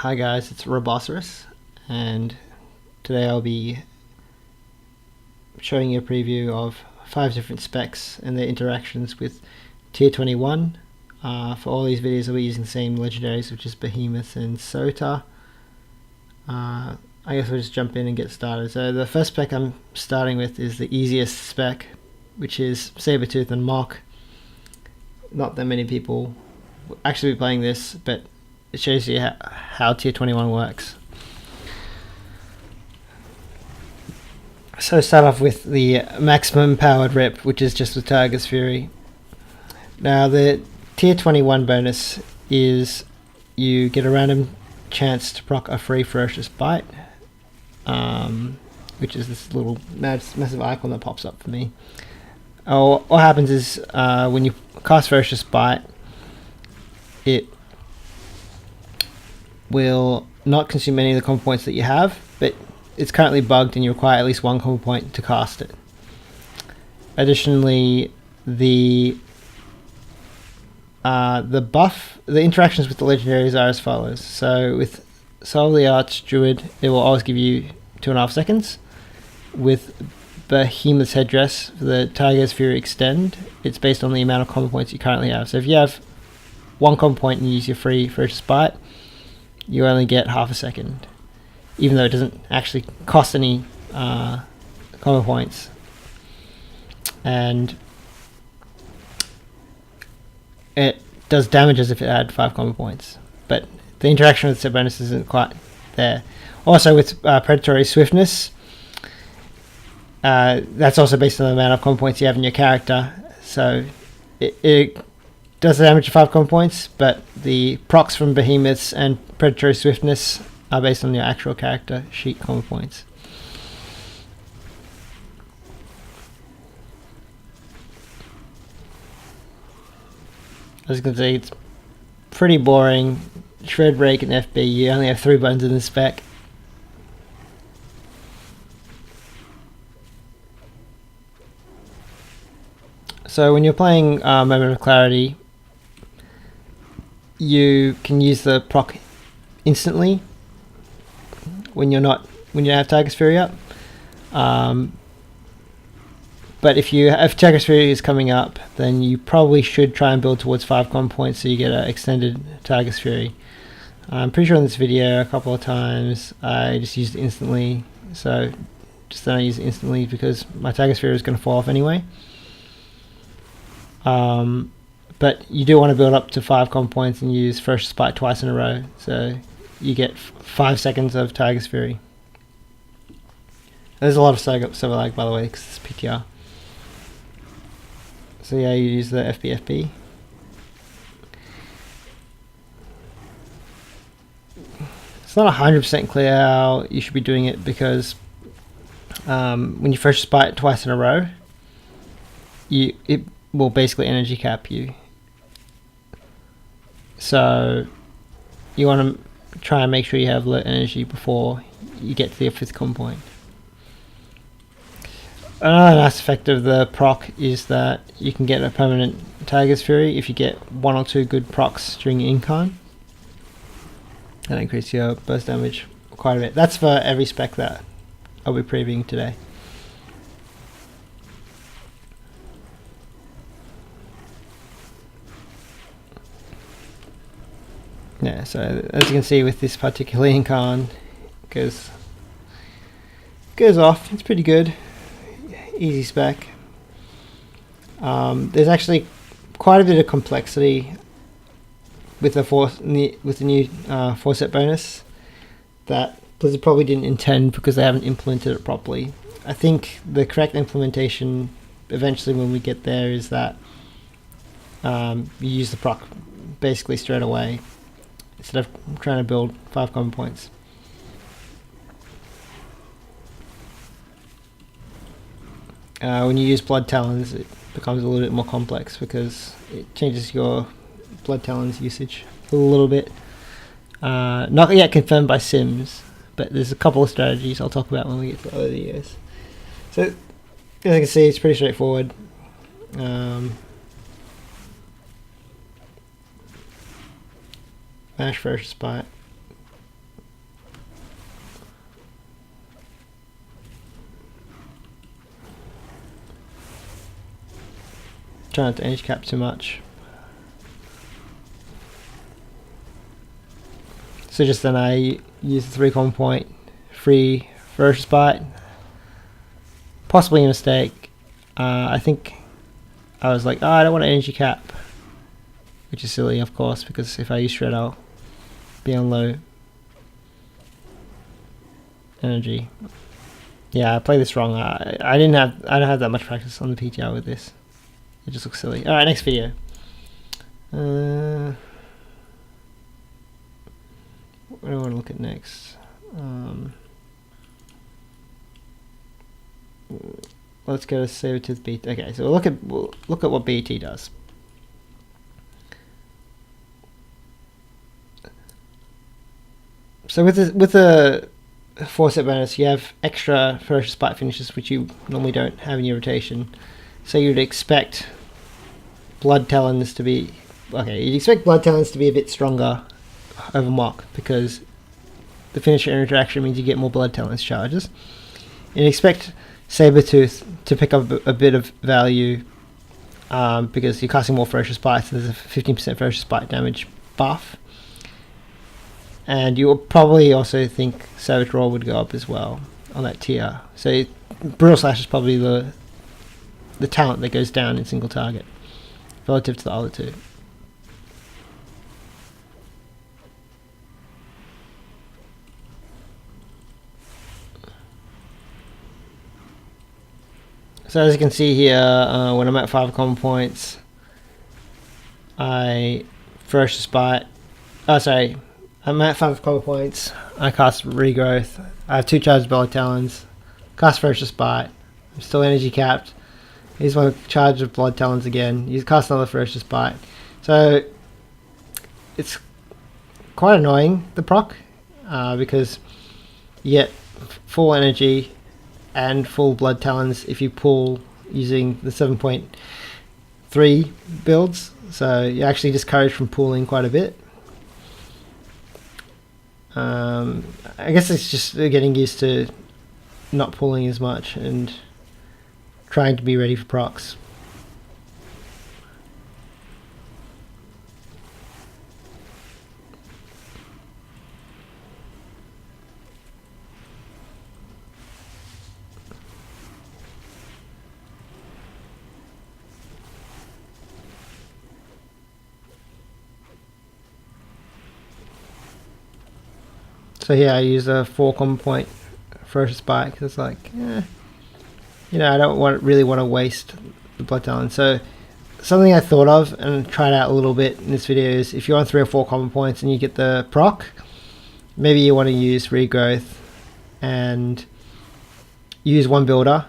Hi guys, it's Robosaurus, and today I'll be showing you a preview of 5 different specs and their interactions with Tier 21. For all these videos I'll be using the same legendaries, which is Behemoth and Sota. I guess we'll just jump in and get started. So the first spec I'm starting with is the easiest spec, which is Sabretooth and Muck. Not that many people will actually be playing this, but it shows you how Tier 21 works. So start off with the maximum powered rep, which is just with Target's Fury. Now the Tier 21 bonus is you get a random chance to proc a free Ferocious Bite, which is this little massive icon that pops up for me. What happens is when you cast Ferocious Bite, it will not consume any of the combo points that you have, but it's currently bugged and you require at least 1 combo point to cast it. Additionally, the interactions with the legendaries are as follows. So with Soul of the Archdruid, it will always give you 2.5 seconds. With Behemoth's Headdress, for the Tiger's Fury Extend, it's based on the amount of combo points you currently have. So if you have 1 combo point and you use your free Ferocious Bite, you only get half a second, even though it doesn't actually cost any combo points. And it does damage as if it had 5 combo points, but the interaction with set bonus isn't quite there. Also with Predatory Swiftness, that's also based on the amount of combo points you have in your character, so it does the damage of 5 combo points, but the procs from Behemoths and Predatory Swiftness are based on your actual character sheet combo points. As you can see, it's pretty boring. Shred, Rake, and FB, you only have 3 buttons in the spec. So when you're playing Moment of Clarity, you can use the proc instantly when you don't have Tiger's Fury up. But if Tiger's Fury is coming up, then you probably should try and build towards 5 combo points so you get an extended Tiger's Fury. I'm pretty sure in this video a couple of times I just used it instantly, so just then I use it instantly because my Tiger's Fury is going to fall off anyway. But you do want to build up to 5 combo points and use Ferocious Bite twice in a row, so you get 5 seconds of Tiger's Fury. There's a lot of server lag, by the way, because it's PTR. So yeah, you use the FBFB. It's not 100% clear how you should be doing it because when you Ferocious Bite twice in a row, it will basically energy cap you. So you want to try and make sure you have low energy before you get to the 5th combo point. Another nice effect of the proc is that you can get a permanent Tiger's Fury if you get 1 or 2 good procs during your Incarn. That increases your burst damage quite a bit. That's for every spec that I'll be previewing today. Yeah, so as you can see with this particular Incarn, goes off. It's pretty good. Easy spec. There's actually quite a bit of complexity with the new 4-set bonus that Blizzard probably didn't intend because they haven't implemented it properly. I think the correct implementation eventually when we get there is that you use the proc basically straight away instead of trying to build 5 combo points. When you use Blood Talons, it becomes a little bit more complex because it changes your Blood Talons usage a little bit. Not yet confirmed by Sims, but there's a couple of strategies I'll talk about when we get to other videos. So, as you can see, it's pretty straightforward. Mash Ferocious Bite. Try not to energy cap too much. So just then I use the 3 common point, free Ferocious Bite. Possibly a mistake. I think I was like, oh, I don't want an energy cap. Which is silly, of course, because if I use Shred, I'll be on low energy. Yeah, I played this wrong. I don't have that much practice on the PTR with this. It just looks silly. Alright, next video. What do I want to look at next? Let's go to Sabretooth BT. Okay, so we'll look at what BT does. So with the 4-set bonus, you have extra Ferocious Bite finishes, which you normally don't have in your rotation. So you'd expect Blood Talons to be... Okay, you'd expect Blood Talons to be a bit stronger over Muck, because the finisher interaction means you get more Blood Talons charges. You'd expect Sabretooth to pick up a bit of value, because you're casting more Ferocious Bites, and there's a 15% Ferocious Bite damage buff. And you'll probably also think Savage Roar would go up as well on that tier. So Brutal Slash is probably the talent that goes down in single target relative to the other two. So as you can see here, when I'm at 5 common points, I Ferocious Bite. I'm at 5 common points. I cast Regrowth. I have 2 charged Blood Talons. Cast Ferocious Bite. I'm still energy capped. Here's my charge of Blood Talons again. You cast another Ferocious Bite. So it's quite annoying, the proc, because you get full energy and full Blood Talons if you pull using the 7.3 builds. So you're actually discouraged from pulling quite a bit. I guess it's just getting used to not pulling as much and trying to be ready for procs. So here I use a 4 common point Ferocious Bite, because it's like, you know, I don't really want to waste the Blood Talon. So something I thought of and tried out a little bit in this video is, if you're on 3 or 4 common points and you get the proc, maybe you want to use Regrowth and use 1 builder.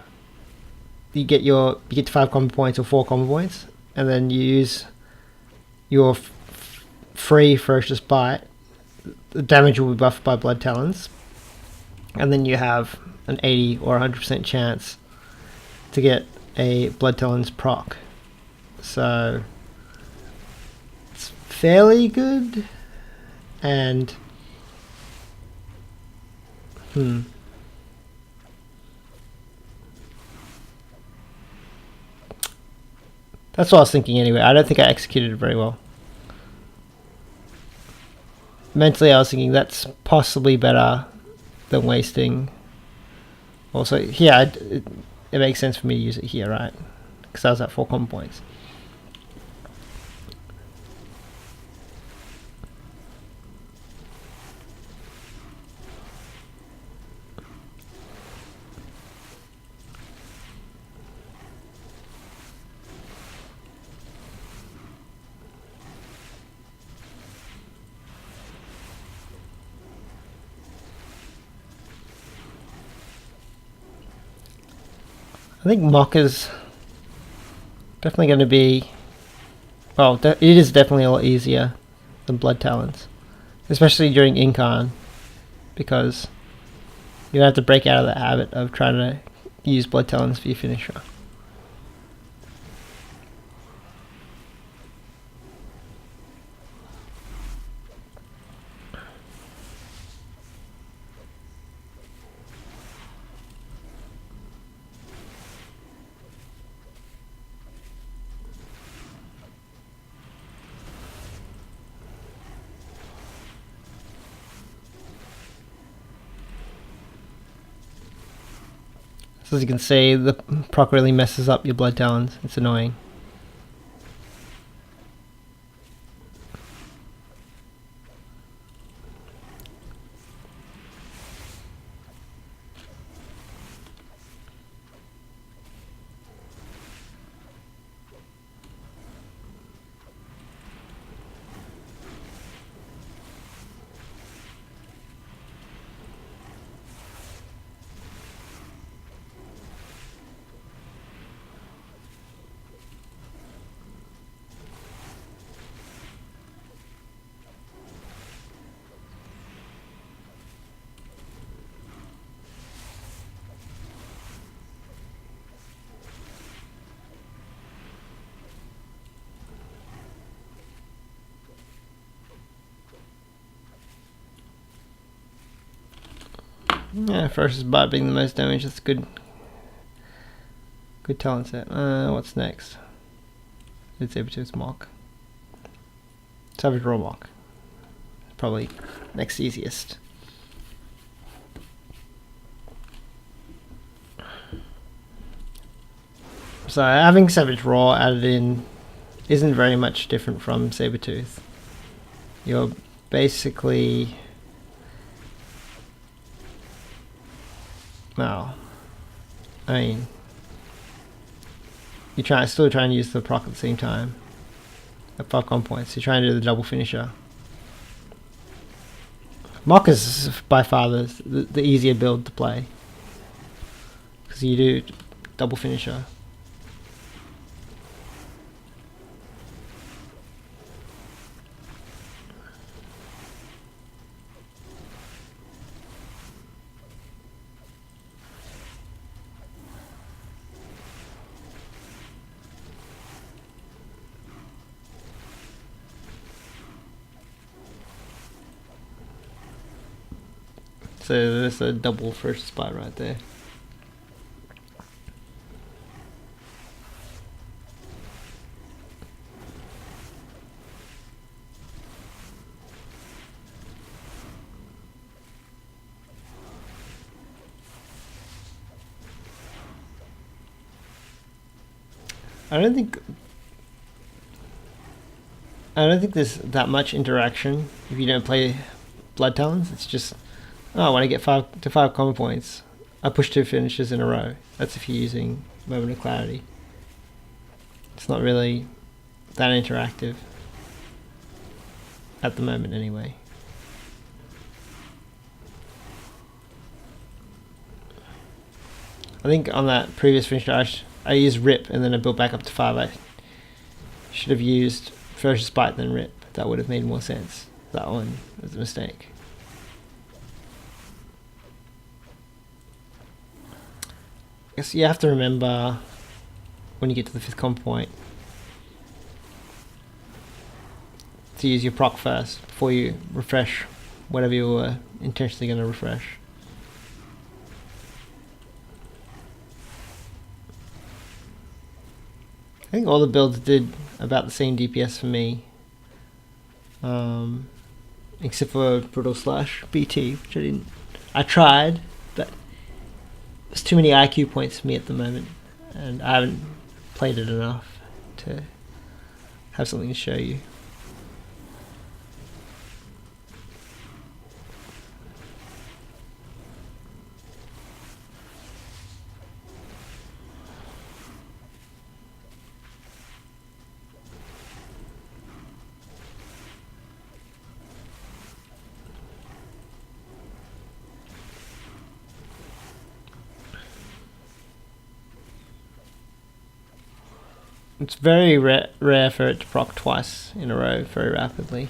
You get to 5 common points or 4 common points, and then you use your free Ferocious Bite. The damage will be buffed by Blood Talons, and then you have an 80 or 100% chance to get a Blood Talons proc. So it's fairly good, and that's what I was thinking anyway. I don't think I executed it very well. Mentally, I was thinking that's possibly better than wasting. Also, here, it makes sense for me to use it here, right? Because I was at 4 common points. I think Muck is definitely going to be, well, it is definitely a lot easier than Blood Talons, especially during Incarn, because you have to break out of the habit of trying to use Blood Talons for your finisher. So as you can see, the proc really messes up your blood talons. It's annoying. Yeah, ferocious bite being the most damage. That's good. Good talent set. What's next? It's Sabretooth's mock. Savage raw mock. Probably next easiest. So having Savage Raw added in isn't very much different from Sabretooth. You're basically... well, I mean, you're still trying to use the proc at the same time. At 5 comp points, you're trying to do the double finisher. Mock is by far the easier build to play, because you do double finisher. So there's a double first spot right there. I don't think there's that much interaction if you don't play Blood Talons. It's just, oh, when I get 5 to 5 common points, I push 2 finishes in a row. That's if you're using Moment of Clarity. It's not really that interactive at the moment, anyway. I think on that previous finish I used Rip and then I built back up to 5. I should have used Ferocious Bite then Rip. That would have made more sense. That one was a mistake. I guess you have to remember when you get to the 5th comp point to use your proc first before you refresh whatever you were intentionally going to refresh. I think all the builds did about the same DPS for me, except for Brutal Slash BT, which I didn't. I tried, but there's too many IQ points for me at the moment, and I haven't played it enough to have something to show you. It's very rare for it to proc twice in a row very rapidly,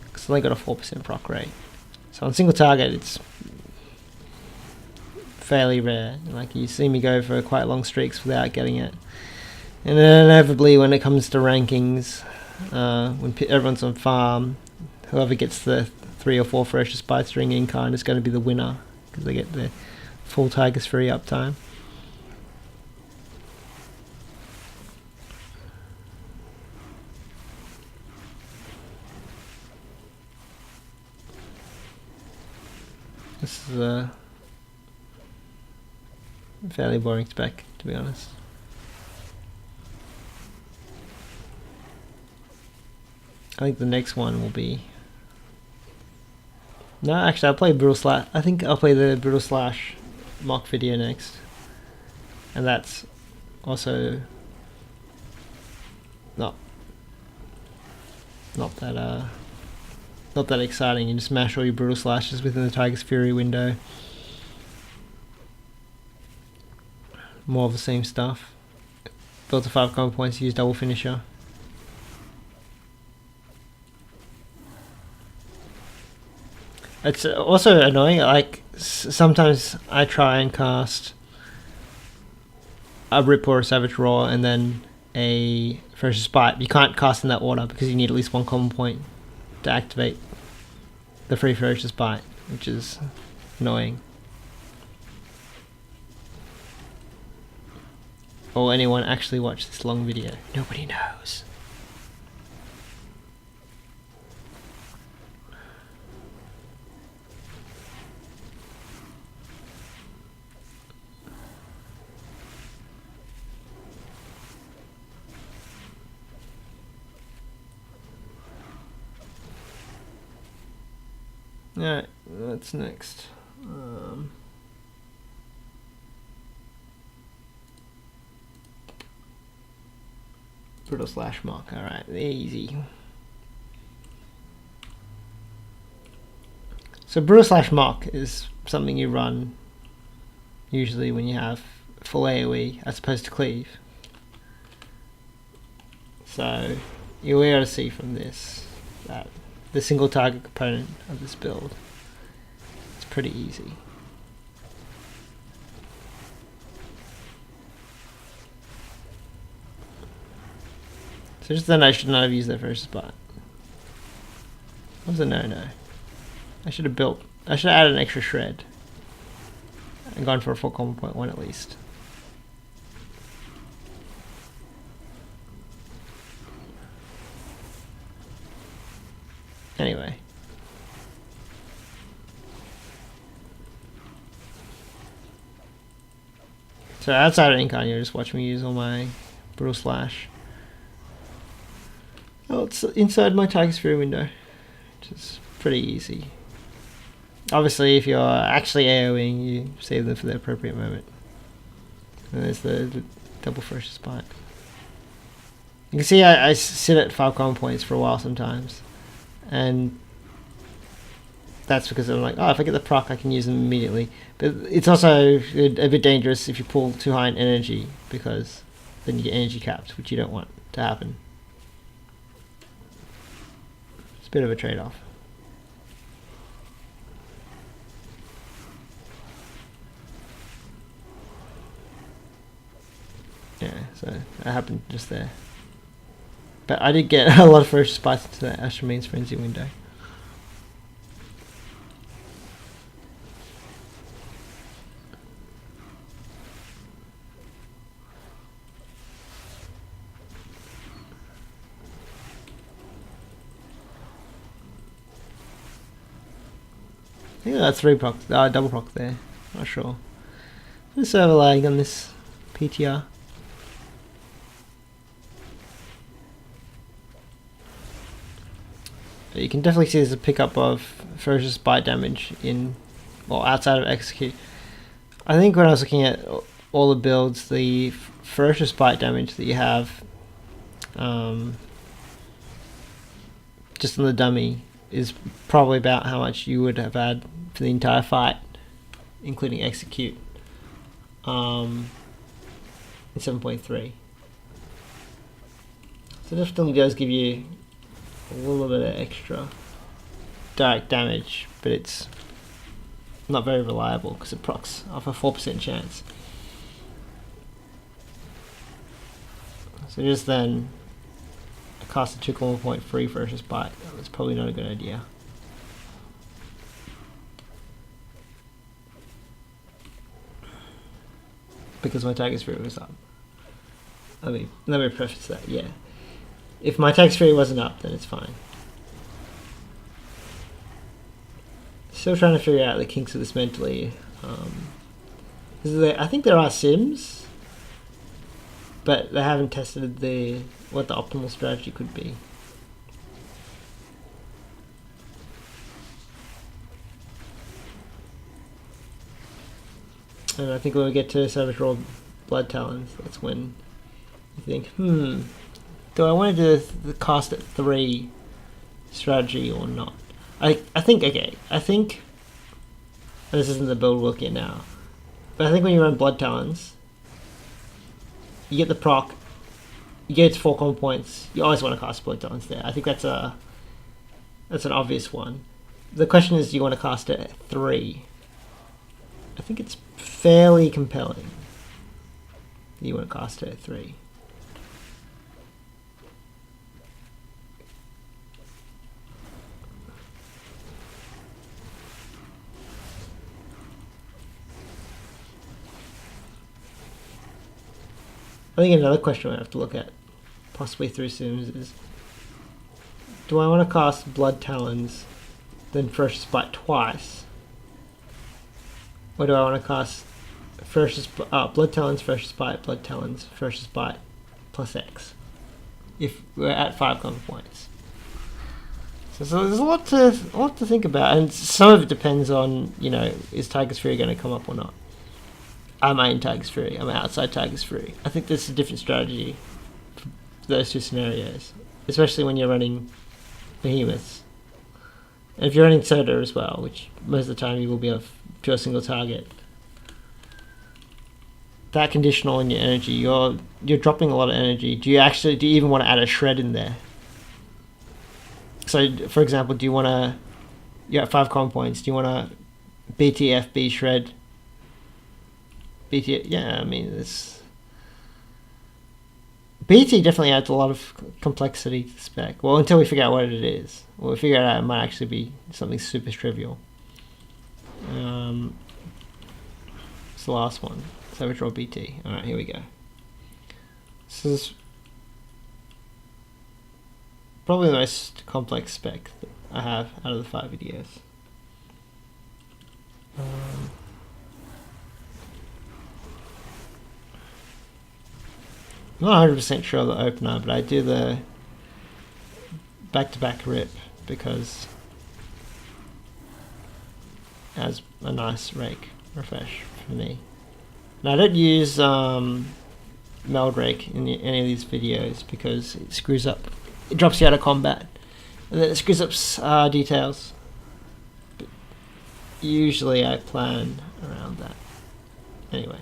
because it's only got a 4% proc rate. So on single target it's fairly rare. Like, you see me go for quite long streaks without getting it. And then inevitably when it comes to rankings, when everyone's on farm, whoever gets the 3 or 4 Ferocious Bites ring in kind is going to be the winner, because they get the full Tiger's Fury uptime. This is fairly boring spec, to be honest. I think the next one will be... No, actually, I'll play Brutal Slash. I think I'll play the Brutal Slash mock video next. And that's also not that exciting. You just mash all your Brutal Slashes within the Tiger's Fury window. More of the same stuff. Build to 5 combo points, use double finisher. It's also annoying, like sometimes I try and cast a Rip or a Savage Roar and then a Ferocious Bite. You can't cast in that order because you need at least 1 common point to activate the free Ferocious Bite, which is annoying. Will anyone actually watch this long video? Nobody knows. Alright, what's next? Brutal Slash Mock, alright, easy. So Brutal Slash Mock is something you run usually when you have full AoE as opposed to cleave. So you'll be able to see from this that the single target component of this build is pretty easy. So just then I should not have used that first spot. That was a no-no. I should have added an extra shred and gone for a full combo point 1 at least. Anyway. So outside of Incarn, you'll just watch me use all my Brutal Slash. Oh, it's inside my Tiger's Fury window, which is pretty easy. Obviously, if you're actually AoEing, you save them for the appropriate moment. And there's the double Ferocious Bite. You can see I sit at 5 common points for a while sometimes. And that's because I'm like, oh, if I get the proc, I can use them immediately. But it's also a bit dangerous if you pull too high in energy, because then you get energy capped, which you don't want to happen. It's a bit of a trade-off. Yeah, so that happened just there. But I did get a lot of Ferocious Bites into that Astral Means Frenzy window. I think that's 3 proc, double proc there. Not sure. Just overlaying on this PTR. But you can definitely see there's a pickup of Ferocious Bite damage in, well, outside of Execute. I think when I was looking at all the builds, the Ferocious Bite damage that you have just on the dummy is probably about how much you would have had for the entire fight, including Execute, in 7.3. So it definitely does give you a little bit of extra direct damage, but it's not very reliable because it procs off a 4% chance. So just then I cast a 2 common point free Ferocious Bite. That's probably not a good idea. Because my Tiger's Fury was up. I mean, let me preface that, yeah. If my Tiger's Fury wasn't up, then it's fine. Still trying to figure out the kinks of this mentally. I think there are sims, but they haven't tested what the optimal strategy could be. And I think when we get to Sabretooth Blood Talons, that's when you think, do I want to do the cast at 3 strategy or not? I think this isn't the build we'll get now, but I think when you run Blood Talons, you get the proc, you get its 4 common points, you always want to cast Blood Talons there. I think that's an obvious one. The question is, do you want to cast it at 3? I think it's fairly compelling. You want to cast it at 3. I think another question I have to look at, possibly through Sims, is do I want to cast Blood Talons, then Ferocious Bite twice? Or do I want to cast Blood Talons, Ferocious Bite, Blood Talons, Ferocious Bite, plus X, if we're at 5 common points? So there's a lot to think about, and some of it depends on, is Tiger's Fury going to come up or not. I'm in Tiger's Fury, I'm outside Tiger's Fury. I think there's a different strategy for those 2 scenarios, especially when you're running behemoths. And if you're running Soda as well, which most of the time you will be off to a single target, that conditional on your energy, you're dropping a lot of energy. Do you even want to add a shred in there? So, for example, you're at 5 common points, do you want to BTFB shred? BT, yeah, I mean, BT definitely adds a lot of complexity to the spec. Well, until we figure out what it is. Well, we figure out it might actually be something super trivial. It's the last one. Sabretooth BT. Alright, here we go. This is probably the most complex spec that I have out of the 5 videos. I'm not 100% sure of the opener, but I do the back-to-back rip because it has a nice rake refresh for me. Now I don't use meld rake in any of these videos because it screws up. It drops you out of combat, and then it screws up details. But usually I plan around that. Anyway.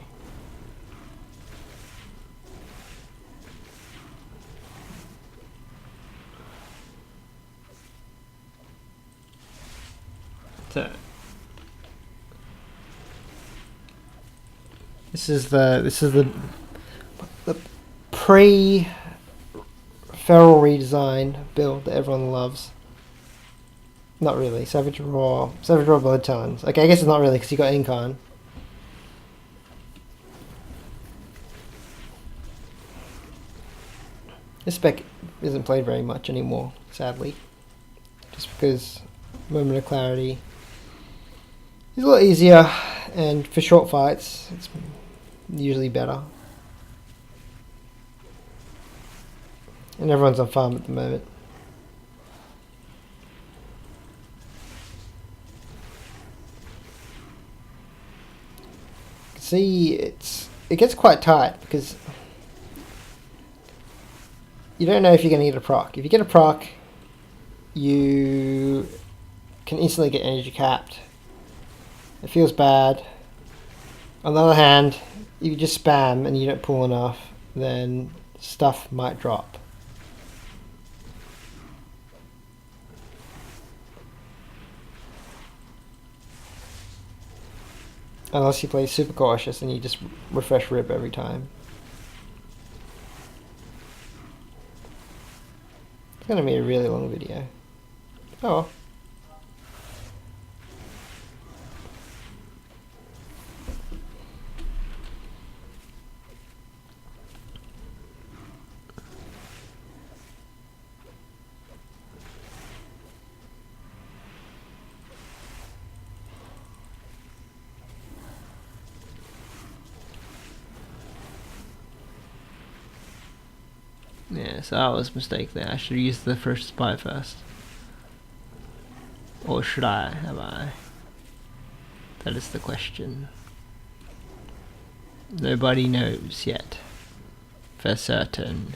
This is the pre Feral redesign build that everyone loves. Not really. Sabretooth Blood Talons. Okay, I guess it's not really because you got ink on. This spec isn't played very much anymore, sadly. Just because Moment of Clarity is a lot easier, and for short fights it's usually better. And everyone's on farm at the moment. See, it gets quite tight because you don't know if you're going to get a proc. If you get a proc, you can instantly get energy capped. It feels bad. On the other hand, if you just spam and you don't pull enough, then stuff might drop. Unless you play super cautious and you just refresh rip every time. It's going to be a really long video. Oh. Yeah, so that was a mistake there. I should use the first spy first. Or should I? Have I? That is the question. Nobody knows yet. For certain.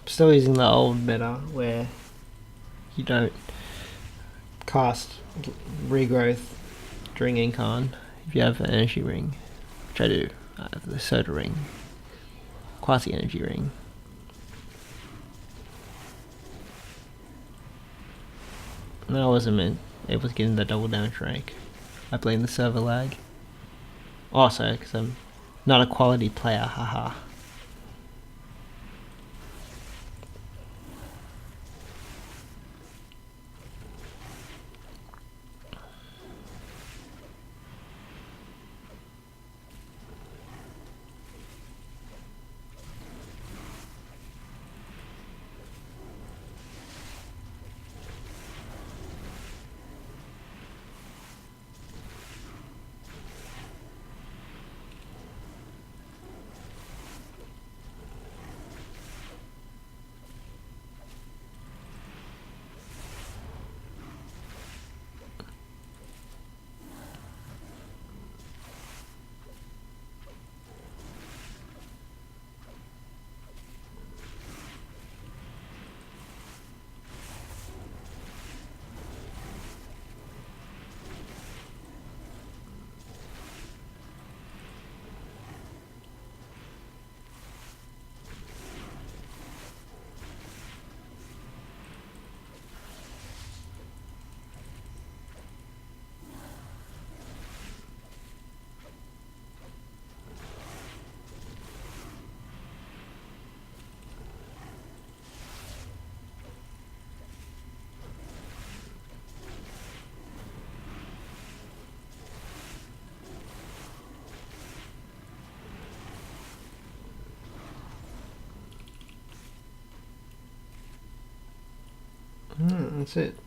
Still using the old meta where you don't cast regrowth during Incarn if you have an energy ring, which I do. I have the soda ring, quasi energy ring. And I wasn't able to get in the double damage rank. I blame the server lag. Also, because I'm not a quality player, haha. That's it.